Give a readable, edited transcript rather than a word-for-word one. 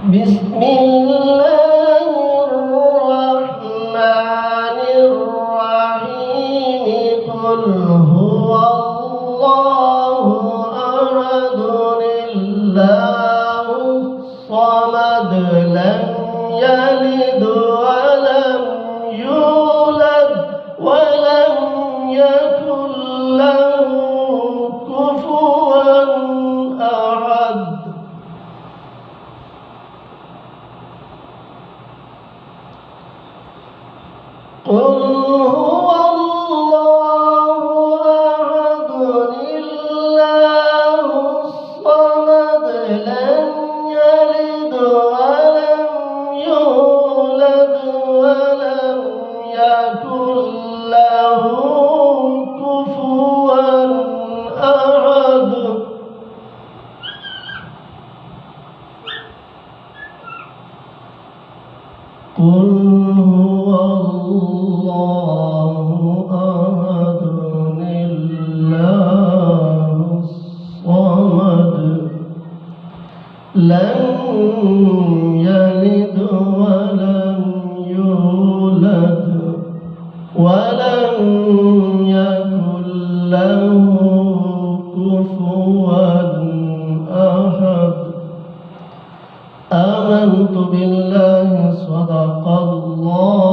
بسم الله الرحمن الرحيم قل هو الله أحد الله الصمد لم يلد ولم يولد ولم يكن له كفوا أحد قل هو الله أحد الله الصمد لم يلد ولم يولد ولم يكن له كفوا أحد قل هو الله أحد الله الصمد لم يلد ولم يولد ولم يكن له كفوا أحد آمنت بالله صدق الله